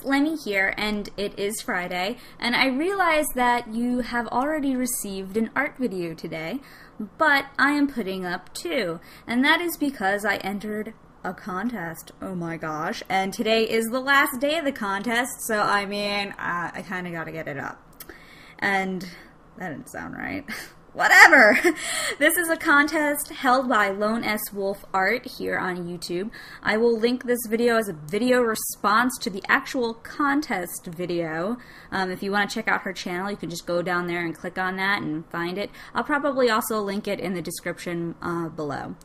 it's Lemmy here, and it is Friday, and I realize that you have already received an art video today, but I am putting up two, and that is because I entered a contest. Oh my gosh. And today is the last day of the contest, so I mean, I kind of got to get it up. And that didn't sound right. Whatever! This is a contest held by Lone S Wolf Art here on YouTube. I will link this video as a video response to the actual contest video. If you want to check out her channel, you can just go down there and click on that and find it. I'll probably also link it in the description below.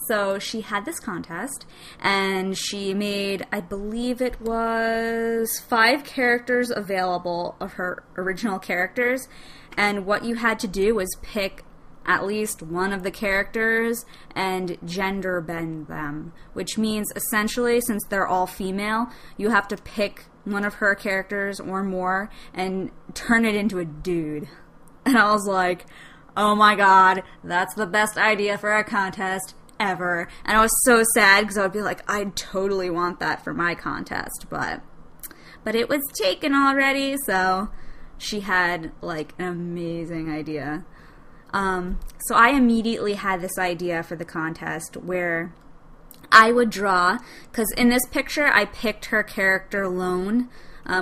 So she had this contest, and she made, I believe it was 5 characters available of her original characters, and what you had to do was pick at least one of the characters and gender bend them, which means essentially, since they're all female, you have to pick one of her characters or more and turn it into a dude. And I was like, oh my god, that's the best idea for a contest ever. And I was so sad because I would be like, I totally want that for my contest, but it was taken already. So she had like an amazing idea. So I immediately had this idea for the contest where I would draw, because in this picture I picked her character Lone,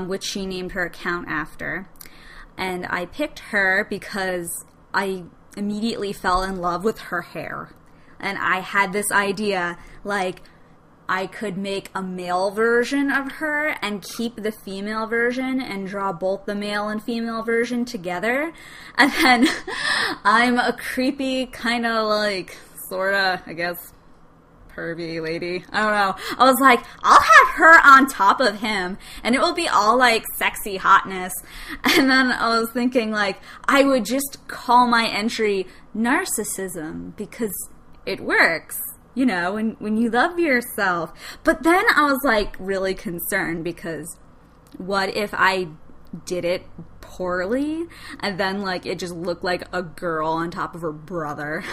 which she named her account after, and I picked her because I immediately fell in love with her hair. And I had this idea, like, I could make a male version of her and keep the female version and draw both the male and female version together. And then I'm a creepy, kind of like, sort of, I guess, pervy lady. I don't know. I was like, I'll have her on top of him, and it will be all, like, sexy hotness. And then I was thinking, like, I would just call my entry Narcissism, because it works, you know, when you love yourself. But then I was like really concerned, because what if I did it poorly and then like it just looked like a girl on top of her brother?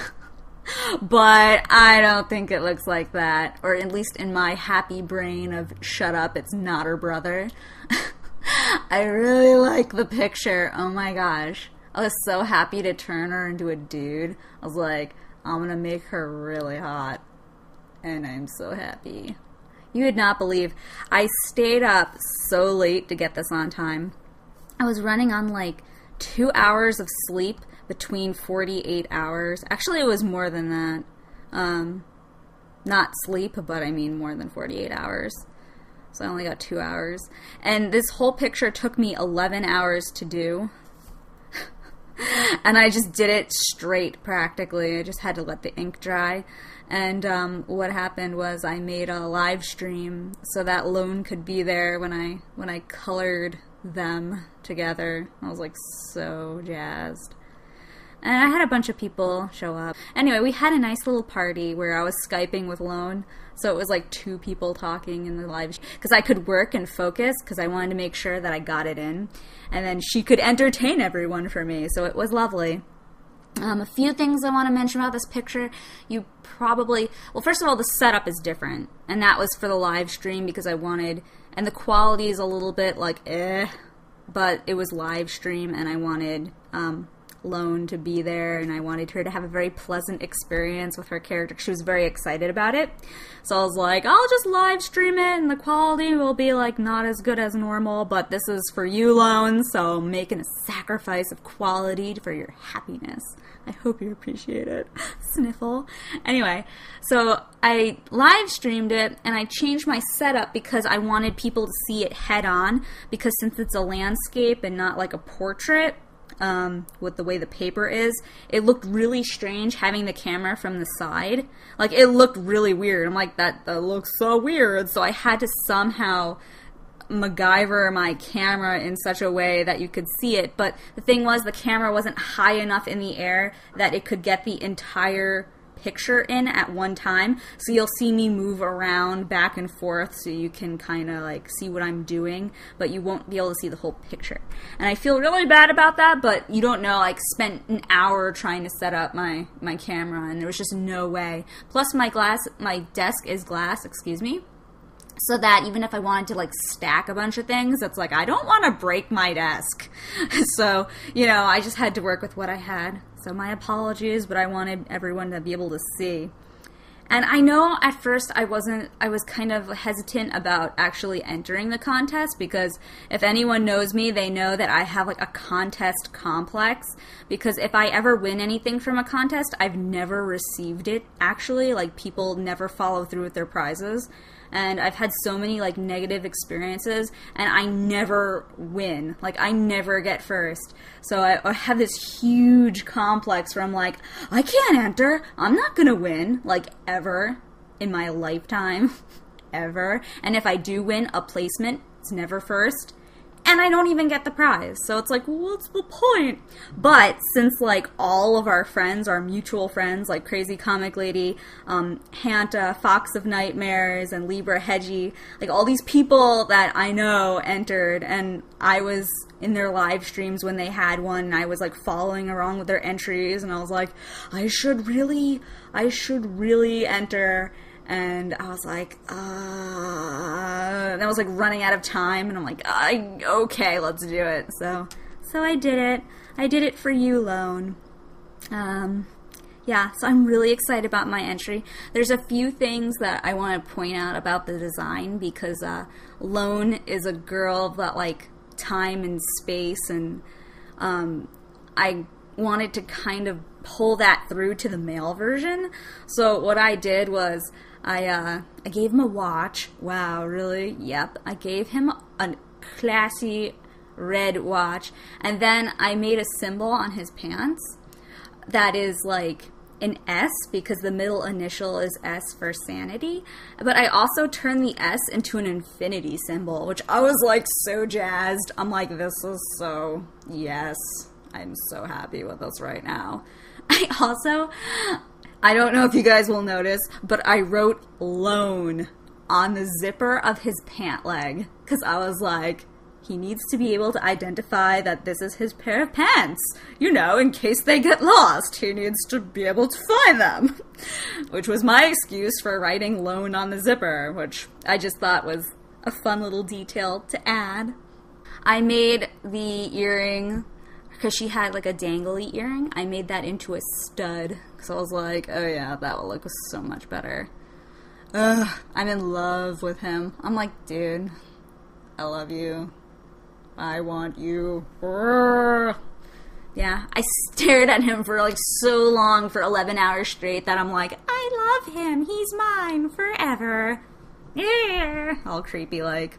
But I don't think it looks like that, or at least in my happy brain of shut up, it's not her brother. I really like the picture. Oh my gosh. I was so happy to turn her into a dude. I was like, I'm gonna make her really hot. And I'm so happy. You would not believe, I stayed up so late to get this on time. I was running on like 2 hours of sleep between 48 hours. Actually, it was more than that. Not sleep, but I mean more than 48 hours. So I only got 2 hours. And this whole picture took me 11 hours to do. And I just did it straight, practically. I just had to let the ink dry. And what happened was I made a live stream so that Lone could be there when I colored them together. I was like so jazzed. And I had a bunch of people show up. Anyway, we had a nice little party where I was Skyping with Lone. So it was like 2 people talking in the live, because I could work and focus, because I wanted to make sure that I got it in. And then she could entertain everyone for me, so it was lovely. A few things I want to mention about this picture. You probably, well, first of all, the setup is different. And that was for the live stream because I wanted, and the quality is a little bit like, but it was live stream and I wanted, Lone to be there, and I wanted her to have a very pleasant experience with her character. She was very excited about it. So I was like, I'll just live stream it and the quality will be like not as good as normal, but this is for you, Lone, so I'm making a sacrifice of quality for your happiness. I hope you appreciate it. Sniffle. Anyway, so I live streamed it and I changed my setup because I wanted people to see it head on, because since it's a landscape and not like a portrait, with the way the paper is, it looked really strange having the camera from the side. Like, it looked really weird. I'm like, that looks so weird. So I had to somehow MacGyver my camera in such a way that you could see it. But the thing was, the camera wasn't high enough in the air that it could get the entire picture in at one time, so you'll see me move around back and forth so you can kind of like see what I'm doing, but you won't be able to see the whole picture. And I feel really bad about that, but you don't know, like, spent an hour trying to set up my camera and there was just no way. Plus my desk is glass, excuse me, so that even if I wanted to like stack a bunch of things, it's like I don't want to break my desk. So, you know, I just had to work with what I had. So my apologies, but I wanted everyone to be able to see. And I know at first I was kind of hesitant about actually entering the contest, because if anyone knows me, they know that I have like a contest complex, because if I ever win anything from a contest, I've never received it actually. Like, people never follow through with their prizes. And I've had so many like negative experiences, and I never win. Like, I never get first. So I have this huge complex where I'm like, I can't enter. I'm not gonna win, like, ever in my lifetime, ever. And if I do win a placement, it's never first. And I don't even get the prize. So it's like, what's the point? But since like all of our friends, our mutual friends, like Crazy Comic Lady, Hanta, Fox of Nightmares, and Libra Hedgie, like all these people that I know entered, and I was in their live streams when they had one, and I was like following along with their entries, and I was like, I should really enter. And I was like, and I was like running out of time, and I'm like, okay, let's do it. So I did it. I did it for you, Lone. Yeah, so I'm really excited about my entry. There's a few things that I want to point out about the design, because Lone is a girl that like time and space, and I wanted to kind of pull that through to the male version. So what I did was I gave him a watch. Wow, really? Yep. I gave him a classy red watch, and then I made a symbol on his pants that is like an S, because the middle initial is S for sanity. But I also turned the S into an infinity symbol, which I was like so jazzed. I'm like, this is so, yes, I'm so happy with this right now. I don't know if you guys will notice, but I wrote Lone on the zipper of his pant leg, because I was like, he needs to be able to identify that this is his pair of pants. You know, in case they get lost, he needs to be able to find them. Which was my excuse for writing Lone on the zipper, which I just thought was a fun little detail to add. I made the earring, because she had like a dangly earring, I made that into a stud. So I was like, oh yeah, that will look so much better. I'm in love with him. I'm like, dude, I love you. I want you. Yeah, I stared at him for like so long, for 11 hours straight, that I'm like, I love him. He's mine forever. Yeah, all creepy like.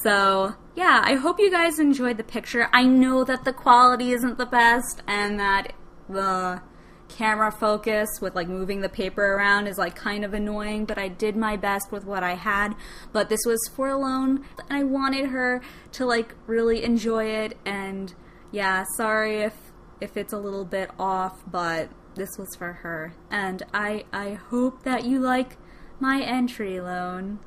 So, yeah, I hope you guys enjoyed the picture. I know that the quality isn't the best, and that the camera focus with like moving the paper around is like kind of annoying, but I did my best with what I had. But this was for Lone, and I wanted her to like really enjoy it. And yeah, sorry if it's a little bit off, but this was for her. And I hope that you like my entry, Lone,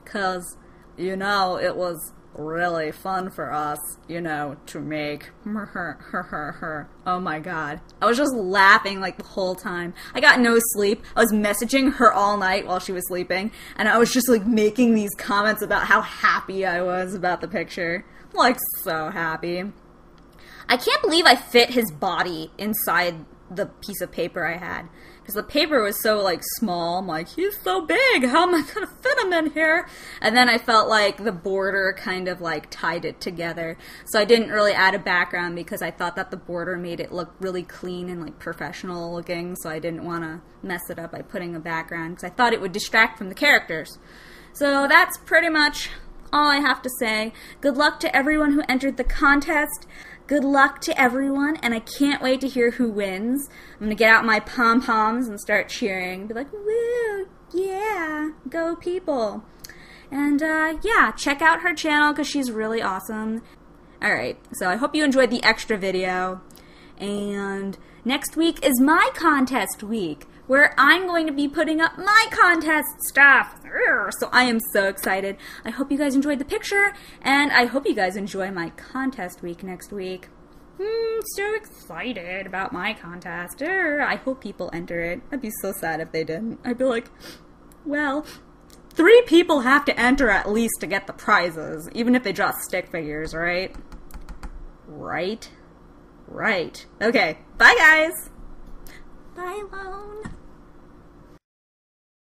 'cause, you know, it was really fun for us, you know, to make oh my god. I was just laughing like the whole time. I got no sleep. I was messaging her all night while she was sleeping, and I was just like making these comments about how happy I was about the picture. Like, so happy. I can't believe I fit his body inside the piece of paper I had, because the paper was so like small. I'm like, he's so big, how am I gonna fit him in here? And then I felt like the border kind of like tied it together, so I didn't really add a background, because I thought that the border made it look really clean and like professional looking, so I didn't want to mess it up by putting a background, because I thought it would distract from the characters. So that's pretty much all I have to say. Good luck to everyone who entered the contest. Good luck to everyone, and I can't wait to hear who wins. I'm going to get out my pom-poms and start cheering. Be like, woo, yeah, go people. And, yeah, check out her channel, because she's really awesome. Alright, so I hope you enjoyed the extra video. And next week is my contest week, where I'm going to be putting up my contest stuff. So I am so excited. I hope you guys enjoyed the picture, and I hope you guys enjoy my contest week next week. So excited about my contest. I hope people enter it. I'd be so sad if they didn't. I'd be like, well, 3 people have to enter at least to get the prizes, even if they draw stick figures, right? Right. Okay, bye guys! Bye, Lone.